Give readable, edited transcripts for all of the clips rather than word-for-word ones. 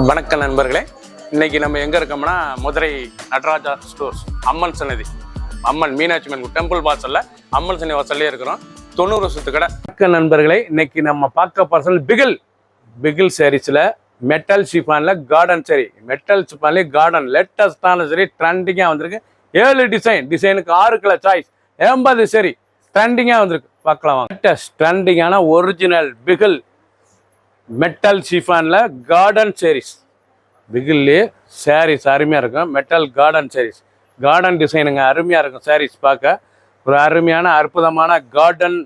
வணக்கம் நண்பர்களே, இன்னைக்கு நம்ம எங்க இருக்கோம்னா மதுரை நடராஜா ஸ்டோர்ஸ் அம்மன் சன்னதி, அம்மன் மீனாட்சி அம்மன் டெம்பிள் வாசல்ல அம்மன் சன்னதி வாசல்லே இருக்கிறோம். 90 வருஷத்து கடை. வணக்கம் நண்பர்களே, இன்னைக்கு நம்ம பார்க்க பார்சல் பிகில் சாரீஸ்ல மெட்டல் ஷிஃபான்ல கார்டன் சாரி, மெட்டல் ஷிஃபான்ல கார்டன் லேட்டஸ்டான சரி ட்ரெண்டிங்கா வந்திருக்கு. 7 டிசைனுக்கு 6 கலர் சாய்ஸ், 80 சரி ட்ரெண்டிங்கா வந்திருக்கு. பார்க்கலாம் வாங்க. லேட்டஸ்ட் ட்ரெண்டிங்கான ஒரிஜினல் பிகில் மெட்டல் ஷிஃபான்ல கார்டன் சாரீஸ். பிகில்லே சாரீஸ் அருமையாக இருக்கும். மெட்டல் கார்டன் சாரீஸ், கார்டன் டிசைனுங்க அருமையாக இருக்கும். சாரீஸ் பார்க்க ஒரு அருமையான அற்புதமான கார்டன்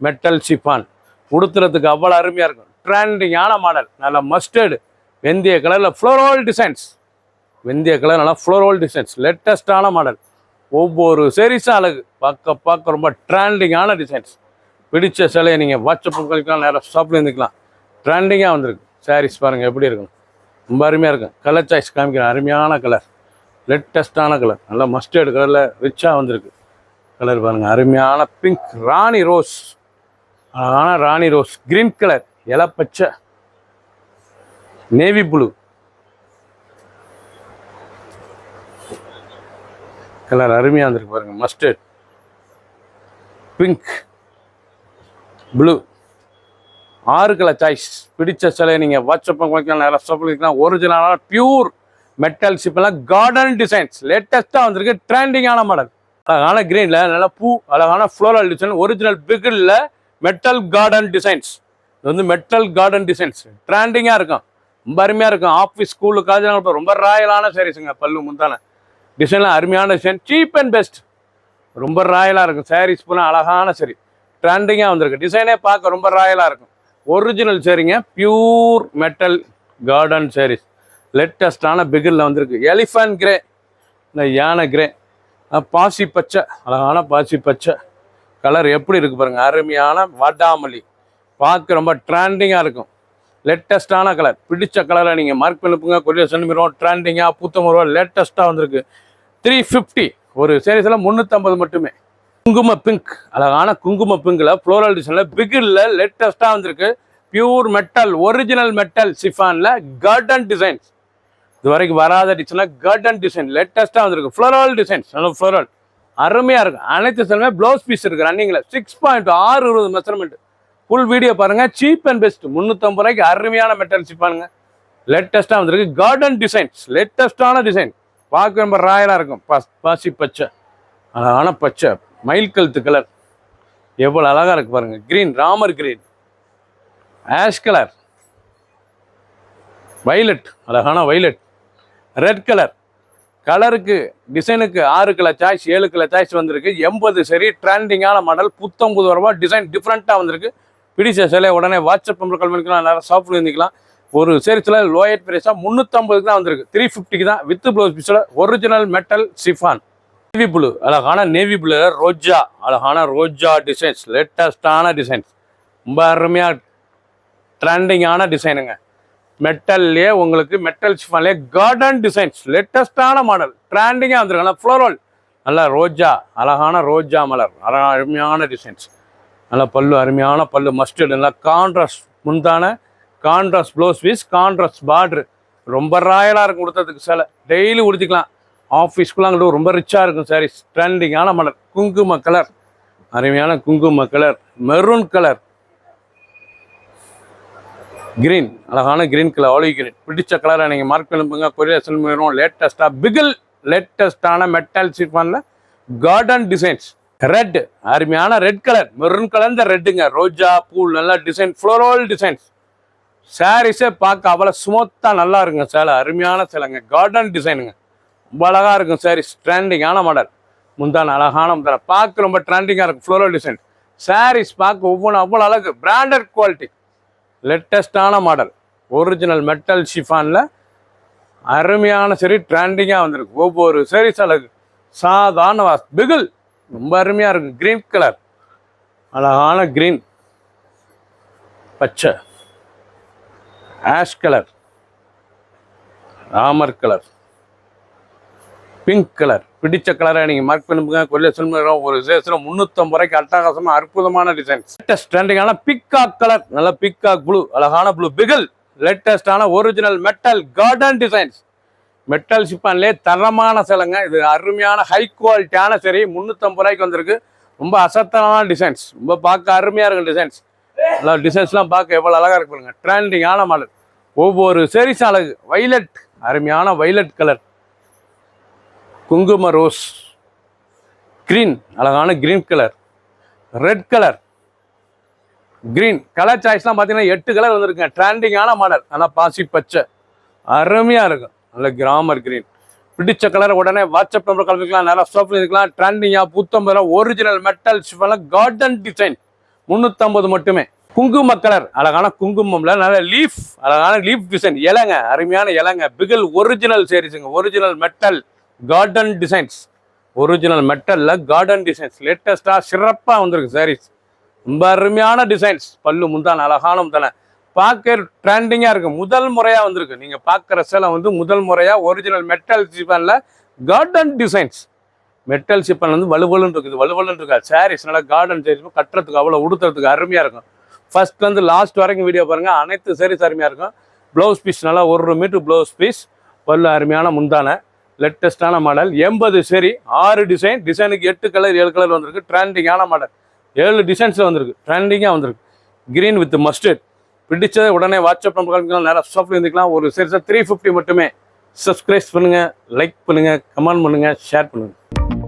மெட்டல் ஷிஃபான், உடுத்துறதுக்கு அவ்வளோ அருமையாக இருக்கும். ட்ரெண்டிங்கான மாடல், நல்ல மஸ்டர்டு வெந்தய கலரில் ஃப்ளோரல் டிசைன்ஸ், வெந்தய கலர் நல்லா ஃப்ளோரல் டிசைன்ஸ், லேட்டஸ்டான மாடல். ஒவ்வொரு சாரீஸும் அழகு, பார்க்க ரொம்ப ட்ரெண்டிங்கான டிசைன்ஸ். பிடிச்ச சிலையை நீங்கள் வாட்ஸ்அப் பண்ணிக்கலாம், நேராக ஷாப்பில் இருந்துக்கலாம். ட்ரெண்டிங்காக வந்திருக்கு. சாரீஸ் பாருங்கள் எப்படி இருக்கும், ரொம்ப அருமையாக இருக்கும். கலர் சாய்ஸ் காமிக்கிறேன், அருமையான கலர், லேட்டஸ்டான கலர், நல்லா மஸ்டர்டு கலரில் ரிச்சாக வந்திருக்கு. கலர் பாருங்கள், அருமையான பிங்க், ராணி ரோஸ், அழகான ராணி ரோஸ், கிரீன் கலர், இலை பச்சை, நேவி ப்ளூ கலர் அருமையாக வந்திருக்கு பாருங்கள். Mustard, pink, blue, 6 colour choice. பிடிச்ச சிலையை நீங்கள் வாட்ஸ்அப் பண்ணிக்கலாம், நேராக ஷாப்பில் ஒரிஜினலான பியூர் மெட்டல் ஷிப்லாம் கார்டன் டிசைன்ஸ் லேட்டஸ்ட்டாக வந்திருக்கு. ட்ரெண்டிங்கான மாடல், அழகான கிரீனில் நல்லா பூ, அழகான ஃப்ளோரல் டிசைன், ஒரிஜினல் பிகிலில் மெட்டல் கார்டன் டிசைன்ஸ். இது வந்து மெட்டல் கார்டன் டிசைன்ஸ் ட்ரெண்டிங்காக இருக்கும், ரொம்ப அருமையாக இருக்கும். ஆஃபீஸ், ஸ்கூலு, காலேஜ் ரொம்ப ராயலான சாரீஸுங்க. பல்லு முந்தான டிசைன்லாம் அருமையான டிசைன், சீப் அண்ட் பெஸ்ட், ரொம்ப ராயலாக இருக்கும். சாரீஸ் போனால் அழகான சரி ட்ரெண்டிங்காக வந்திருக்கு. டிசைனே பார்க்க ரொம்ப ராயலாக இருக்கும். ஒரிஜினல் சரிங்க, பியூர் மெட்டல் கார்டன் சாரீஸ், லேட்டஸ்டான பிகிலில் வந்திருக்கு. எலிஃபண்ட் கிரே, இந்த யானை கிரே, பாசி பச்சை, அழகான பாசி பச்சை கலர் எப்படி இருக்குது பாருங்கள். அருமையான வாடாமல்லி, பார்க்க ரொம்ப ட்ரெண்டிங்காக இருக்கும். லேட்டஸ்டான கலர், பிடிச்ச கலரை நீங்கள் மார்க் பண்ணிப்புங்க. கொரியர் சென்ட் ட்ரெண்டிங்காக புத்தமருவா லேட்டஸ்ட்டாக வந்திருக்கு. 350 ஒரு சாரீஸில் 350 மட்டுமே. குங்கும பிங்க், அழகான குங்கும பிங்கில் ஃப்ளோரல் டிசைனில் பிகிலில் லேட்டஸ்ட்டாக வந்திருக்கு. பியூர் மெட்டல், ஒரிஜினல் மெட்டல் ஷிஃபானில் கார்டன் டிசைன்ஸ், இது வரைக்கும் வராத டிசைனில் கார்டன் டிசைன் லேட்டஸ்ட்டாக வந்திருக்கு. ஃப்ளோரல் டிசைன்ஸ், நல்ல ஃப்ளோரல் அருமையாக இருக்கும். அனைத்து சிலமே ப்ளவுஸ் பீஸ் இருக்குது ரன்னிங்கில். 6.620 மெஷர்மெண்ட். ஃபுல் வீடியோ பாருங்கள். சீப் அண்ட் பெஸ்ட், 350 ரூபாய்க்கு அருமையான மெட்டல் ஷிஃபானுங்க. லேட்டஸ்ட்டாக வந்திருக்கு. கார்டன் டிசைன்ஸ், லேட்டஸ்ட்டான டிசைன், பார்க்க ரொம்ப ராயலாக இருக்கும். பாசி பச்சை, அழகான பச்சை, மயில் கழுத்து கலர் எவ்வளோ அழகாக இருக்குது பாருங்கள். Green, Ramar green, ash colour, violet, அழகான வைலட், ரெட் கலர். கலருக்கு டிசைனுக்கு 6 கலர் சாய்ஸ், 7 கலர் சாய்ஸ் வந்திருக்கு. 80 சரி ட்ரெண்டிங்கான மாடல், புத்தம்பது ரூபா டிசைன் டிஃப்ரெண்ட்டாக வந்திருக்கு. பிடிச்ச சிலை உடனே வாட்ஸ்அப் நம்பர் கால் பண்ணிக்கலாம், நிறைய ஷாப்பில் இருந்துக்கலாம். ஒரு சேரீஸில் லோயட் ப்ரைஸாக 350 தான் வந்திருக்கு. 350 தான் வித் ப்ளவுஸ் பீஸோட original metal chiffon. Navy blue, அழகான நேவி ப்ளூ, ரோஜா, அழகான ரோஜா டிசைன்ஸ், லேட்டஸ்டான டிசைன்ஸ், ரொம்ப அருமையாக ட்ரெண்டிங்கான டிசைனுங்க. மெட்டல்லே உங்களுக்கு மெட்டல் ஷிஃபான்லேயே கார்டன் டிசைன்ஸ், லேட்டஸ்டான மாடல், ட்ரெண்டிங்காக வந்துருக்காங்க. ஃப்ளோரல், நல்லா ரோஜா, அழகான ரோஜா மலர், அருமையான டிசைன்ஸ், நல்லா பல்லு, அருமையான பல்லு, மஸ்டர்டு, நல்லா கான்ட்ராஸ்ட் முந்தான, contrast blouse piece, contrast border, ரொம்ப ராயலாக இருக்கும். கொடுத்ததுக்கு சில டெய்லி உடுத்திக்கலாம். ஆஃபீஸ்க்குலாம் ரொம்ப ரிச்சாக இருக்கும் சாரீஸ். ட்ரெண்டிங்கான மலர், குங்கும கலர், அருமையான குங்கும கலர், மெரூன் கலர், கிரீன், அழகான கிரீன் கலர், ஆலிவ் கிரீன். பிடிச்ச கலரை நீங்கள் மார்க் பண்ணுங்க. கொரியர் சென்ட் பண்ணுவோம். லேட்டஸ்ட்டாக பிகில் லேட்டஸ்டான மெட்டல் ஷிஃபான்ல கார்டன் டிசைன்ஸ். ரெட், அருமையான ரெட் கலர், மெரூன் கலர் இந்த ரெட்டுங்க. ரோஜா பூ, நல்லா டிசைன், ஃப்ளோரல் டிசைன்ஸ். சாரீஸே பார்க்க அவ்வளோ ஸ்மூத்தாக நல்லா இருக்குங்க. சேலை அருமையான சேலைங்க, கார்டன் டிசைனுங்க, ரொம்ப அழகாக இருக்கும். சாரீஸ் ட்ரெண்டிங்கான மாடல், முந்தான அழகான முந்தான, பார்க்க ரொம்ப ட்ரெண்டிங்காக இருக்கும். ஃப்ளோரல் டிசைன் சாரீஸ் பார்க்க ஒவ்வொன்றும் அவ்வளோ அழகு. பிராண்டட் குவாலிட்டி, லேட்டஸ்டான மாடல், ஒரிஜினல் மெட்டல் ஷிஃபானில் அருமையான சரி ட்ரெண்டிங்காக வந்திருக்கு. ஒவ்வொரு சாரீஸ் அழகு. சாதாரண பிகில் ரொம்ப அருமையாக இருக்கும். கிரீன் கலர், அழகான கிரீன், பச்சை, ash colour, Ramar colour, pink colour. பிடிச்ச கலரை நீங்கள் மார்க் பண்ணுங்க. கொரியர் சென்ட் பண்ணுறோம். ஒரு சேஸில் 350 ரூபாய்க்கு அட்டகாசமாக அற்புதமான டிசைன்ஸ். லேட்டஸ்ட் ட்ரெண்டிங்கான பிக்காக் கலர், நல்ல பிக்காக் ப்ளூ, அழகான ப்ளூ, பிகில் லேட்டஸ்டான original metal garden designs. Metal ஷிப்பான்லேயே தரமான சேலைங்க. இது அருமையான ஹை குவாலிட்டியான சரி. 350 ரூபாய்க்கு வந்திருக்கு. ரொம்ப அசத்தனமான டிசைன்ஸ். ரொம்ப பார்க்க அருமையாக இருக்கும் டிசைன்ஸ். நல்லா டிசைன்ஸ்லாம் பார்க்க எவ்வளோ அழகாக இருக்கு பாருங்க. ட்ரெண்டிங்கான மாடல். ஒவ்வொரு சேரீஸும் அழகு. வைலட், அருமையான வைலட் கலர், குங்கும ரோஸ், கிரீன், அழகான green colour, red colour, green colour சாய்ஸ்லாம் பார்த்தீங்கன்னா 8 கலர் வந்துருக்குங்க. ட்ரெண்டிங்கான மாடல். ஆனால் பாசி பச்சை அருமையாக இருக்கும். நல்ல கிராமர் கிரீன். பிடிச்ச கலர் உடனே வாட்ஸ்அப் நம்பர் கலந்துக்கலாம். நல்லா ஸ்டாப்ல இருக்கலாம். ட்ரெண்டிங்காக 150 ரூபா ஒரிஜினல் மெட்டல் ஷிஃபான்ல கார்டன் டிசைன் 350 மட்டுமே. குங்கும கலர், அழகான குங்குமம்ல நல்ல லீஃப், அழகான லீஃப் டிசைன், இலைங்க, அருமையான இலைங்க. பிகில் ஒரிஜினல் சேரீஸுங்க. Original metal garden designs. ஒரிஜினல் மெட்டல்ல கார்டன் டிசைன்ஸ் லேட்டஸ்டா சிறப்பாக வந்திருக்கு சாரீஸ். ரொம்ப அருமையான டிசைன்ஸ். பல்லு முந்தான, அழகான முந்தான, பார்க்க ட்ரெண்டிங்காக இருக்கும். முதல் முறையாக வந்திருக்கு. நீங்கள் பார்க்குற சேலை வந்து முதல் முறையாக ஒரிஜினல் மெட்டல் ஷிஃபானில் கார்டன் டிசைன்ஸ். மெட்டல் ஷிஃபான் வந்து வலுவலுன்னு இருக்குது. வலுவலுன்னு இருக்கா சாரீஸ். நல்லா கார்டன் சாரீஸ் கட்டுறதுக்கு அவ்வளோ உடுத்துறதுக்கு அருமையாக இருக்கும். ஃபர்ஸ்ட்லேருந்து லாஸ்ட் வரைக்கும் வீடியோ பாருங்கள். அனைத்து சாரீஸ் அருமையாக இருக்கும். ப்ளவுஸ் பீஸ் நல்லா 1 மீட்டர் ப்ளவுஸ் பீஸ். பல்லு அருமையான முந்தான, லேட்டஸ்டான மாடல். 80 சரி, 6 டிசைன். டிசைனுக்கு 8 கலர் 7 கலர் வந்திருக்கு. ட்ரெண்டிங்கான மாடல். 7 டிசைன்ஸில் வந்திருக்கு. ட்ரெண்டிங்காக வந்திருக்கு. Green with mustard. பிடிச்சதை உடனே வாட்ஸ்அப் நம்பர் நேராக ஷாப்பில் இருந்துக்கலாம். ஒரு சீரியஸாக 350 மட்டுமே. சப்ஸ்கிரைப் பண்ணுங்கள், லைக் பண்ணுங்கள், கமெண்ட் பண்ணுங்கள், ஷேர் பண்ணுங்கள்.